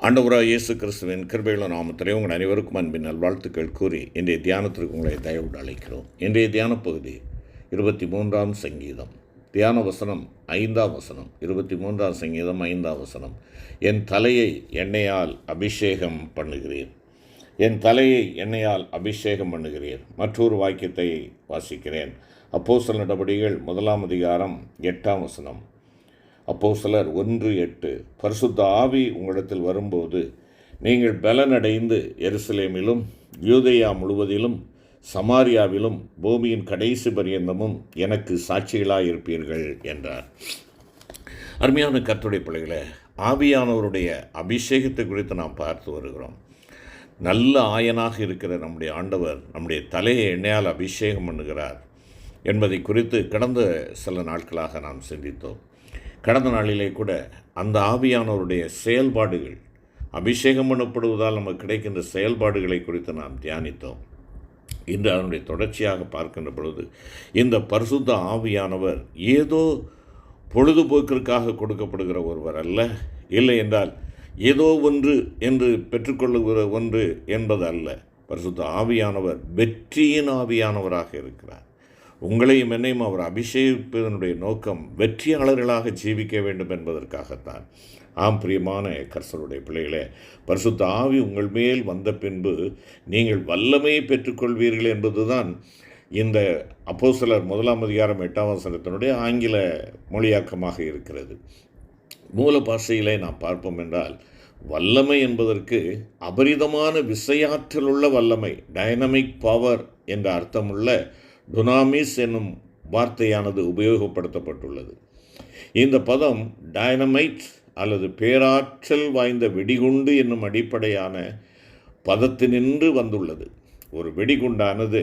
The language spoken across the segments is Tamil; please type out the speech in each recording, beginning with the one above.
ஆண்டவராக இயேசு கிறிஸ்துவின் கிருபையுள்ள நாமத்திலே உங்கள் அனைவருக்கும் அன்பின் நல்வாழ்த்துக்கள் கூறி இன்றைய தியானத்திற்கு உங்களை தயவுடன் அழைக்கிறோம். இன்றைய தியான பகுதி 23ஆம் சங்கீதம், தியான வசனம் 5ஆம் வசனம். 23ஆம் சங்கீதம் 5ஆம் வசனம். என் தலையை எண்ணெயால் அபிஷேகம் பண்ணுகிறேன். என் தலையை எண்ணெயால் அபிஷேகம் பண்ணுகிறேன். மற்றொரு வாக்கியத்தை வாசிக்கிறேன். அப்போஸ்தலர் நடபடிகள் 1ஆம் அதிகாரம் 8ஆம் வசனம். அப்போஸ்தலர் 1:8. பரிசுத்த ஆவி உங்களிடத்தில் வரும்போது நீங்கள் பலனடைந்து எருசலேமிலும் யூதேயா முழுவதிலும் சமாரியாவிலும் பூமியின் கடைசி பரியந்தமும் எனக்கு சாட்சிகளாயிருப்பீர்கள் என்றார். அருமையான கர்த்தருடைய பிள்ளைகளை, ஆவியானவருடைய அபிஷேகத்தை குறித்து நாம் பார்த்து வருகிறோம். நல்ல ஆயனாக இருக்கிற நம்முடைய ஆண்டவர் நம்முடைய தலையை எண்ணெயால் அபிஷேகம் பண்ணுகிறார் என்பதை குறித்து கடந்த சில நாட்களாக நாம் சிந்தித்தோம். கடந்த நாளிலே கூட அந்த ஆவியானவருடைய செயல்பாடுகள், அபிஷேகம் பண்ணப்படுவதால் நமக்கு கிடைக்கின்ற செயல்பாடுகளை குறித்து நாம் தியானித்தோம். இன்று அதனுடைய தொடர்ச்சியாக பார்க்கின்ற பொழுது இந்த பரிசுத்த ஆவியானவர் ஏதோ பொழுதுபோக்கிற்காக கொடுக்கப்படுகிற ஒருவர் அல்ல, இல்லை என்றால் ஏதோ ஒன்று என்று பெற்றுக்கொள்ளுகிற ஒன்று என்பது அல்ல. பரிசுத்த ஆவியானவர் வெற்றியின் ஆவியானவராக இருக்கிறார். உங்களையும் என்னையும் அவர் அபிஷேகிப்பதனுடைய நோக்கம் வெற்றியாளர்களாக ஜீவிக்க வேண்டும் என்பதற்காகத்தான். ஆம் பிரியமான கர்த்தருடைய பிள்ளைகளே, பரிசுத்த ஆவி உங்கள் மேல் வந்த பின்பு நீங்கள் வல்லமையை பெற்றுக்கொள்வீர்கள் என்பதுதான் இந்த அப்போஸ்தலர் 1ஆம் அதிகாரம் 8ஆம் வசனத்தினுடைய ஆங்கில மொழியாக்கமாக இருக்கிறது. மூல பாஷையிலே நாம் பார்ப்போம் என்றால், வல்லமை என்பதற்கு அபரிதமான விசையாற்றல் உள்ள வல்லமை, டைனமிக் பவர் என்ற அர்த்தமுள்ள டுனாமிஸ் என்னும் வார்த்தையானது உபயோகப்படுத்தப்பட்டுள்ளது. இந்த பதம் டைனமைட் அல்லது பேராற்றல் வாய்ந்த வெடிகுண்டு என்னும் அடிப்படையான பதத்தினின்று வந்துள்ளது. ஒரு வெடிகுண்டானது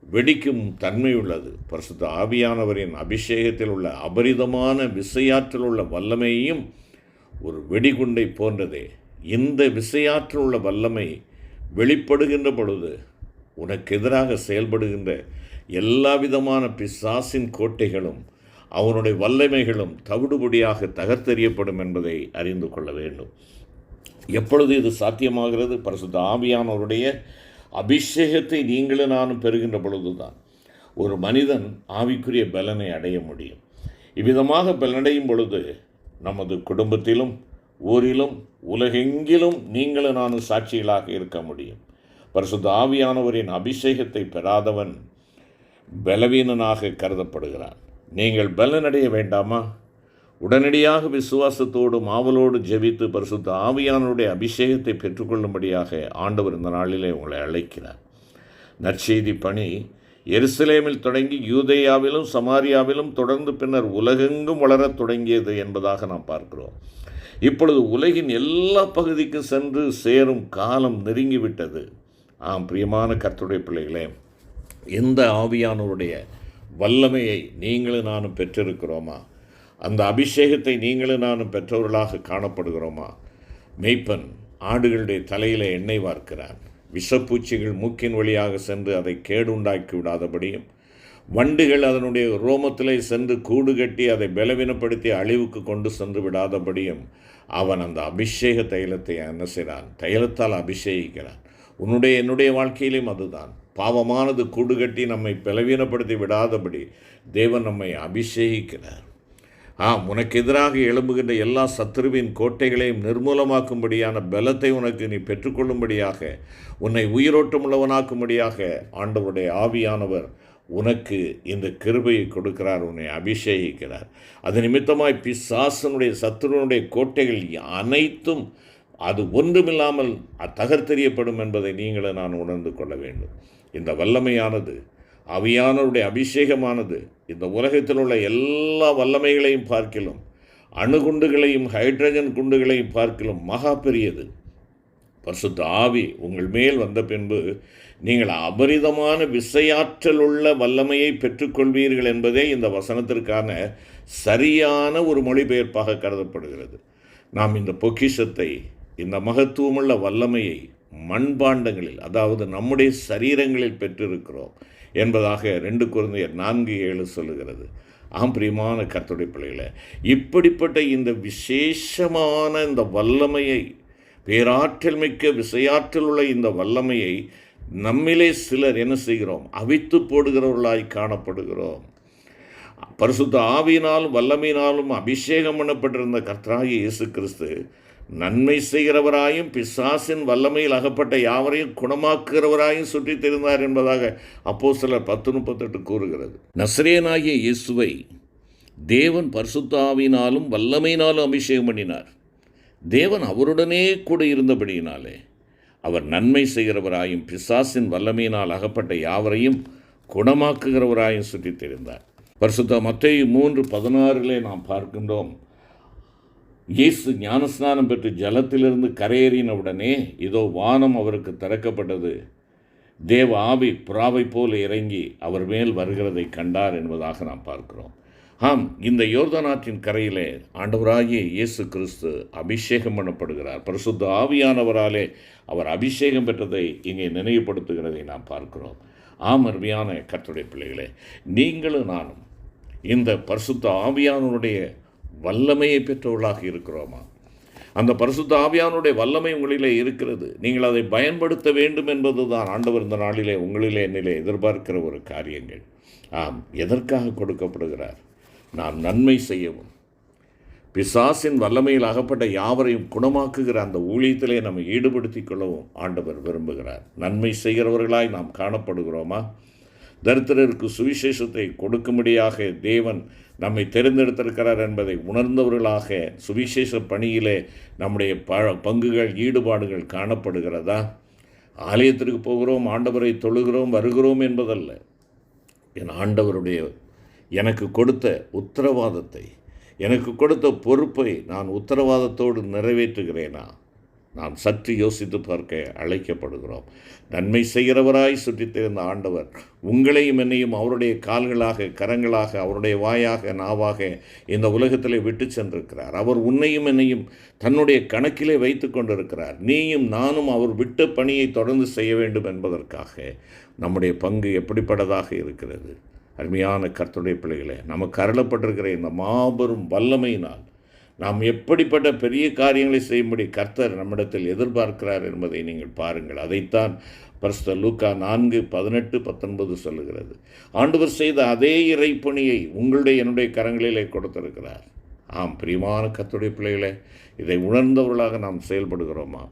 வெடிக்கும் தன்மையுள்ளது. பரிசுத்த ஆவியானவரின் அபிஷேகத்தில் உள்ள அபரிதமான விசையாற்றல் உள்ள வல்லமையும் ஒரு வெடிகுண்டை போன்றதே. இந்த விசையாற்றல் உள்ள வல்லமை வெளிப்படுகின்ற பொழுது உனக்கு எதிராக செயல்படுகின்ற எல்லா விதமான பிசாசின் கோட்டைகளும் அவனுடைய வல்லமைகளும் தவிடுபடியாக தகர்த்தெறியப்படும் என்பதை அறிந்து கொள்ள வேண்டும். எப்பொழுது இது சாத்தியமாகிறது? பரிசுத்த ஆவியானவருடைய அபிஷேகத்தை நீங்களும் நானும் பெறுகின்ற பொழுதுதான் ஒரு மனிதன் ஆவிக்குரிய பலனை அடைய முடியும். இவ்விதமாக பலனடையும் பொழுது நமது குடும்பத்திலும் ஊரிலும் உலகெங்கிலும் நீங்களும் நானும் சாட்சிகளாக இருக்க முடியும். பரிசுத்த ஆவியானவரின் அபிஷேகத்தை பெறாதவன் பலவீனனாக கருதப்படுகிறான். நீங்கள் பலனடைய வேண்டாமா? உடனடியாக விசுவாசத்தோடும் ஆவலோடு ஜெபித்து பரிசுத்த ஆவியானவருடைய அபிஷேகத்தை பெற்றுக்கொள்ளும்படியாக ஆண்டவர் இந்த நாளிலே உங்களை அழைக்கிறார். நற்செய்தி பணி எருசலேமில் தொடங்கி யூதேயாவிலும் சமாரியாவிலும் தொடர்ந்து பின்னர் உலகெங்கும் வளரத் தொடங்கியது என்பதாக நாம் பார்க்கிறோம். இப்பொழுது உலகின் எல்லா பகுதிக்கும் சென்று சேரும் காலம் நெருங்கிவிட்டது. ஆம் பிரியமான கர்த்தருடைய பிள்ளைகளே, இந்த ஆவியானவருடைய வல்லமையை நீங்களும் நானும் பெற்றிருக்கிறோமா? அந்த அபிஷேகத்தை நீங்களும் நானும் பெற்றவர்களாக காணப்படுகிறோமா? மெய்ப்பன் ஆடுகளுடைய தலையில் எண்ணெய் வார்க்கிறான். விஷப்பூச்சிகள் மூக்கின் வழியாக சென்று அதை கேடு உண்டாக்கி விடாதபடியும், வண்டுகள் அதனுடைய ரோமத்திலே சென்று கூடு கட்டி அதை பலவீனப்படுத்தி அழிவுக்கு கொண்டு சென்று விடாதபடியும் அவன் அந்த அபிஷேக தைலத்தை என்ன செய்கிறான்? தைலத்தால் அபிஷேகிக்கிறான். என்னுடைய வாழ்க்கையிலும் அதுதான். பாவமானது கூடுகட்டி நம்மை பலவீனப்படுத்தி விடாதபடி தேவன் நம்மை அபிஷேகிக்கிறார். உனக்கு எதிராக எழும்புகின்ற எல்லா சத்துருவின் கோட்டைகளையும் நிர்மூலமாக்கும்படியான பலத்தை உனக்கு நீ பெற்றுக்கொள்ளும்படியாக, உன்னை உயிரோட்டமுள்ளவனாக்கும்படியாக ஆண்டவருடைய ஆவியானவர் உனக்கு இந்த கிருபையை கொடுக்கிறார், உன்னை அபிஷேகிக்கிறார். அது நிமித்தமாய் பிசாசனுடைய சத்துருவனுடைய கோட்டைகள் அனைத்தும் அது ஒன்றுமில்லாமல் தகர்த்தெறியப்படும் என்பதை நீங்களும் நான் உணர்ந்து கொள்ள வேண்டும். இந்த வல்லமையானது, ஆவியானவருடைய அபிஷேகமானது இந்த உலகத்தில் உள்ள எல்லா வல்லமைகளையும் பார்க்கிலும், அணுகுண்டுகளையும் ஹைட்ரஜன் குண்டுகளையும் பார்க்கிலும் மகா பெரியது. பரிசுத்த ஆவி உங்கள் மேல் வந்த பின்பு நீங்கள் அபரிதமான விசையாற்றல் உள்ள வல்லமையை பெற்றுக்கொள்வீர்கள் என்பதே இந்த வசனத்திற்கான சரியான ஒரு மொழிபெயர்ப்பாக கருதப்படுகிறது. நாம் இந்த பொக்கிஷத்தை, இந்த மகத்துவமுள்ள வல்லமையை மண்பாண்டங்களில், அதாவது நம்முடைய சரீரங்களில் பெற்றிருக்கிறோம் என்பதாக 2 கொரிந்தியர் 4:7 சொல்லுகிறது. பிரியமான கர்த்தருடைய பிள்ளைகளே, இப்படிப்பட்ட இந்த விசேஷமான இந்த வல்லமையை பேராற்றல் மிக்க விசையாற்றல் உள்ள இந்த வல்லமையை நம்மிலே சிலர் என்ன செய்கிறோம்? அவித்து போடுகிறவர்களாய் காணப்படுகிறோம். பரிசுத்த ஆவியினாலும் வல்லமையினாலும் அபிஷேகம் பண்ணப்பட்டிருந்த கர்த்தராகிய இயேசு கிறிஸ்து நன்மை செய்கிறவராயும் பிசாசின் வல்லமையில் அகப்பட்ட யாவரையும் குணமாக்குகிறவராயும் சுற்றித் திரிந்தார் என்பதாக அப்போஸ்தலர் 10:38 கூறுகிறது. நசரேயனாகிய இயேசுவை தேவன் பரிசுத்த ஆவியினாலும் வல்லமையினாலும் அபிஷேகம் பண்ணினார். தேவன் அவருடனே கூட இருந்தபடியினாலே அவர் நன்மை செய்கிறவராயும் பிசாசின் வல்லமையினால் அகப்பட்ட யாவரையும் குணமாக்குகிறவராயும் சுற்றித் திரிந்தார். பரிசுத்த மத்தேயு 3:16 நாம் பார்க்கின்றோம். இயேசு ஞானஸ்நானம் பெற்று ஜலத்திலிருந்து கரையேறினவுடனே இதோ வானம் அவருக்கு திறக்கப்பட்டது, தேவ ஆவி புறாவை போல இறங்கி அவர் மேல் வருகிறதை கண்டார் என்பதாக நாம் பார்க்கிறோம். இந்த யோர்தான் ஆற்றின் கரையிலே ஆண்டவராகிய இயேசு கிறிஸ்து அபிஷேகம் பண்ணப்படுகிறார். பரிசுத்த ஆவியானவராலே அவர் அபிஷேகம் பெற்றதை இங்கே நினைவுபடுத்துகிறதை நாம் பார்க்கிறோம். அருமையான கர்த்தருடைய பிள்ளைகளே, நீங்களும் நானும் இந்த பரிசுத்த ஆவியானவருடைய வல்லமையை பெற்றவர்களாக இருக்கிறோமா? அந்த பரிசுத்த ஆவியானுடைய வல்லமை உங்களிலே இருக்கிறது. நீங்கள் அதை பயன்படுத்த வேண்டும் என்பது தான் ஆண்டவர் இந்த நாளிலே உங்களிலே என்னிலே எதிர்பார்க்கிற ஒரு காரியங்கள். எதற்காக கொடுக்கப்படுகிறார்? நாம் நன்மை செய்யவும் பிசாசின் வல்லமையில் அகப்பட்ட யாவரையும் குணமாக்குகிற அந்த ஊழியத்திலே நம்ம ஈடுபடுத்திக் கொள்ளவும் ஆண்டவர் விரும்புகிறார். நன்மை செய்கிறவர்களாய் நாம் காணப்படுகிறோமா? தரித்திரருக்கு சுவிசேஷத்தை கொடுக்கும்படியாக தேவன் நம்மை தேர்ந்தெடுத்திருக்கிறார் என்பதை உணர்ந்தவர்களாக சுவிசேஷ பணியிலே நம்முடைய பங்குகள் ஈடுபாடுகள் காணப்படுகிறதா? ஆலயத்திற்கு போகிறோம், ஆண்டவரை தொழுகிறோம், வருகிறோம் என்பதல்ல. என் ஆண்டவருடைய எனக்கு கொடுத்த உத்தரவாதத்தை, எனக்கு கொடுத்த பொறுப்பை நான் உத்தரவாதத்தோடு நிறைவேற்றுகிறேனா? நாம் சற்று யோசித்து பார்க்க அழைக்கப்படுகிறோம். நன்மை செய்கிறவராய் சுற்றித் திரிந்த ஆண்டவர் உங்களையும் என்னையும் அவருடைய கால்களாக, கரங்களாக, அவருடைய வாயாக, நாவாக இந்த உலகத்திலே விட்டு சென்றிருக்கிறார். அவர் உன்னையும் என்னையும் தன்னுடைய கணக்கிலே வைத்து கொண்டிருக்கிறார். நீயும் நானும் அவர் விட்ட பணியை தொடர்ந்து செய்ய வேண்டும் என்பதற்காக நம்முடைய பங்கு எப்படிப்பட்டதாக இருக்கிறது? அருமையான கர்த்தருடைய பிள்ளைகளே, நமக்கு அருளப்பட்டிருக்கிற இந்த மாபெரும் வல்லமையினால் நாம் எப்படிப்பட்ட பெரிய காரியங்களை செய்யும்படி கர்த்தர் நம்மிடத்தில் எதிர்பார்க்கிறார் என்பதை நீங்கள் பாருங்கள். அதைத்தான் பரிசுத்த லூக்கா 4:18-19 சொல்லுகிறது. ஆண்டவர் செய்த அதே இறைப்பணியை உங்களுடைய என்னுடைய கரங்களிலே கொடுத்திருக்கிறார். பிரியமான கர்த்தருடைய பிள்ளைகளே, இதை உணர்ந்தவர்களாக நாம் செயல்படுகிறோமா?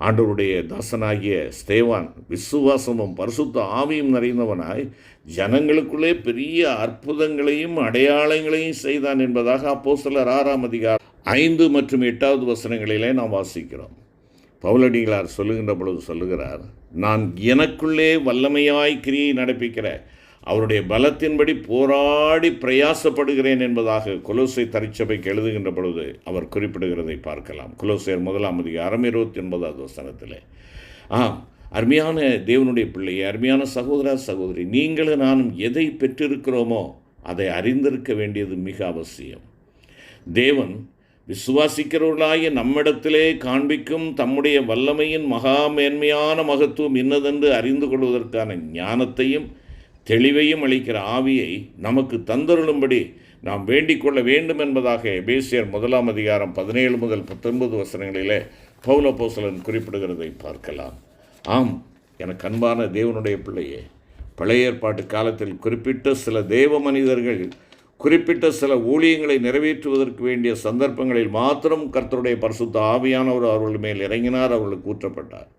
ஆண்டவருடைய தாசனாகிய ஸ்தேவான் விசுவாசமும் பரிசுத்த ஆவியும் நிறைந்தவனாய் ஜனங்களுக்குள்ளே பெரிய அற்புதங்களையும் அடையாளங்களையும் செய்தான் என்பதாக அப்போஸ்தலர் 6:5 மற்றும் 8 வசனங்களிலே நாம் வாசிக்கிறோம். பவுலடிகளார் சொல்லுகின்ற பொழுது சொல்லுகிறார், நான் எனக்குள்ளே வல்லமையாய் கிரியை நடப்பிக்கிற அவருடைய பலத்தின்படி போராடி பிரயாசப்படுகிறேன் என்பதாக கொலோசை திருச்சபைக்கு எழுதுகின்ற பொழுது அவர் குறிப்பிடுகிறதை பார்க்கலாம். கொலோசையர் 1:29 வசனத்திலே. அருமையான தேவனுடைய பிள்ளையை, அருமையான சகோதர சகோதரி, நீங்களும் நானும் எதை பெற்றிருக்கிறோமோ அதை அறிந்திருக்க வேண்டியது மிக அவசியம். தேவன் விசுவாசிக்கிறவர்களாகிய நம்மிடத்திலே காண்பிக்கும் தம்முடைய வல்லமையின் மகா மேன்மையான மகத்துவம் இன்னதென்று அறிந்து கொள்வதற்கான ஞானத்தையும் தெளிவையும் அளிக்கிற ஆவியை நமக்கு தந்தருளும்படி நாம் வேண்டிக் கொள்ள வேண்டும் என்பதாக எபேசியர் 1:17-19 வசனங்களிலே பவுல் அப்போஸ்தலன் குறிப்பிடுகிறதை பார்க்கலாம். எனக்கு அன்பான தேவனுடைய பிள்ளையே, பழைய ஏற்பாட்டு காலத்தில் குறிப்பிட்ட சில தேவ மனிதர்கள் குறிப்பிட்ட சில ஊழியங்களை நிறைவேற்றுவதற்கு வேண்டிய சந்தர்ப்பங்களில் மாத்திரம் கர்த்தருடைய பரிசுத்த ஆவியானவர் அவர்கள் மேல் இறங்கினார், அவர்களுக்கு ஊற்றப்பட்டார்.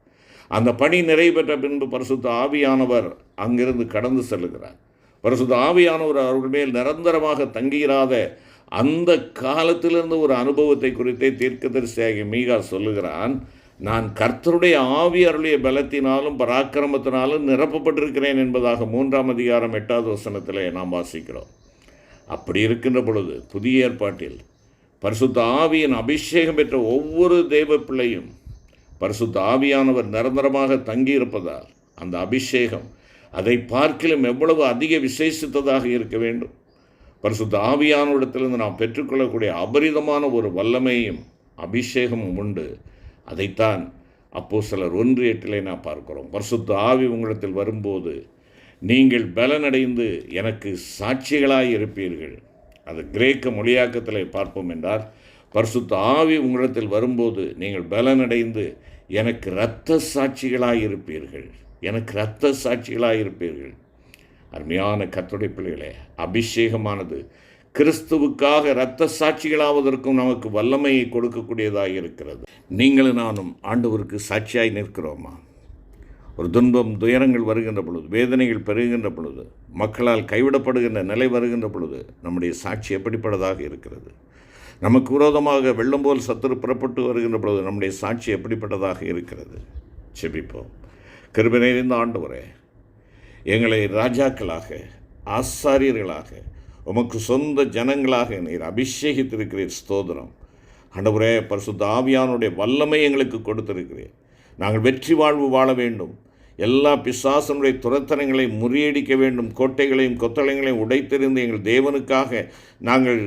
அந்த பணி நிறைவேற்ற பின்பு பரிசுத்த ஆவியானவர் அங்கிருந்து கடந்து செல்லுகிறார். பரிசுத்த ஆவியானவர் அவர்கள் மேல் நிரந்தரமாக தங்கியிராத அந்த காலத்திலிருந்து ஒரு அனுபவத்தை குறித்தே தீர்க்கதரிசியாகிய மீகா சொல்லுகிறான், நான் கர்த்தருடைய ஆவி அருளிய பலத்தினாலும் பராக்கிரமத்தினாலும் நிரப்பப்பட்டிருக்கிறேன் என்பதாக 3:8 வசனத்திலே நாம் வாசிக்கிறோம். அப்படி இருக்கின்ற பொழுது புதிய ஏற்பாட்டில் பரிசுத்த ஆவியின் அபிஷேகம் பெற்ற ஒவ்வொரு தேவ பிள்ளையும் பரிசுத்த ஆவியானவர் நிரந்தரமாக தங்கியிருப்பதால் அந்த அபிஷேகம் அதை பார்க்கிலும் எவ்வளவு அதிக விசேஷித்ததாக இருக்க வேண்டும். பரிசுத்த ஆவியானவரிடத்திலிருந்து நாம் பெற்றுக்கொள்ளக்கூடிய அபரிதமான ஒரு வல்லமையும் அபிஷேகமும் உண்டு. அதைத்தான் அப்போஸ்தலர் 1:8 நாம் பார்க்கிறோம். பரிசுத்த ஆவி உங்களிடத்தில் வரும்போது நீங்கள் பலனடைந்து எனக்கு சாட்சிகளாய் இருப்பீர்கள். அது கிரேக்க மொழியாக்கத்தில் பார்ப்போம் என்றால், பரிசுத்த ஆவி உங்களிடத்தில் வரும்போது நீங்கள் பலனடைந்து எனக்கு இரத்த சாட்சிகளாயிருப்பீர்கள். எனக்கு இரத்த சாட்சிகளாயிருப்பீர்கள். அருமையான கர்த்தருடைய பிள்ளைகளே, அபிஷேகமானது கிறிஸ்துவுக்காக இரத்த சாட்சிகளாவதற்கும் நமக்கு வல்லமையை கொடுக்கக்கூடியதாக இருக்கிறது. நீங்களும் நானும் ஆண்டவருக்கு சாட்சியாய் நிற்கிறோமா? ஒரு துன்பம் துயரங்கள் வருகின்ற பொழுது, வேதனைகள் பெருகின்ற பொழுது, மக்களால் கைவிடப்படுகின்ற நிலை வருகின்ற பொழுது நம்முடைய சாட்சி எப்படிப்பட்டதாக இருக்கிறது? நமக்கு விரோதமாக வெள்ளம் போல் சத்துரு புறப்பட்டு வருகின்ற பொழுது நம்முடைய சாட்சி எப்படிப்பட்டதாக இருக்கிறது? செபிப்போம். கிருபை நிறைந்த ஆண்டவரே, எங்களை ராஜாக்களாக, ஆசாரியர்களாக, உமக்கு சொந்த ஜனங்களாக நீர் அபிஷேகித்திருக்கிறீர். ஸ்தோத்திரம் ஆண்டவரே. பரிசுத்த ஆவியானுடைய வல்லமை எங்களுக்கு கொடுத்திருக்கிறீர். நாங்கள் வெற்றி வாழ்வு வாழ வேண்டும். எல்லா பிசாசனுடைய துரத்தனங்களை முறியடிக்க வேண்டும். கோட்டைகளையும் கொத்தளங்களையும் உடைத்தெறிந்து எங்கள் தேவனுக்காக நாங்கள்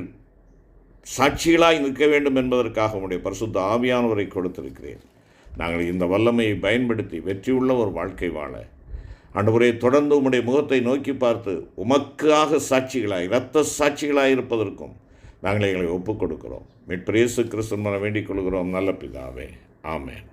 சாட்சிகளாய் நிற்க வேண்டும் என்பதற்காக உம்முடைய பரிசுத்த ஆவியானவரை கொடுத்திருக்கிறேன். நாங்கள் இந்த வல்லமையை பயன்படுத்தி வெற்றியுள்ள ஒரு வாழ்க்கை வாழ ஆண்டவரே, தொடர்ந்து உம்முடைய முகத்தை நோக்கி பார்த்து உமக்காக சாட்சிகளாய், இரத்த சாட்சிகளாய் இருப்பதற்கும் நாங்கள் எங்களை ஒப்புக் கொடுக்கிறோம். மீட்பர் இயேசு கிறிஸ்துவின் வேண்டிக் கொள்கிறோம் நல்ல பிதாவே. ஆமென்.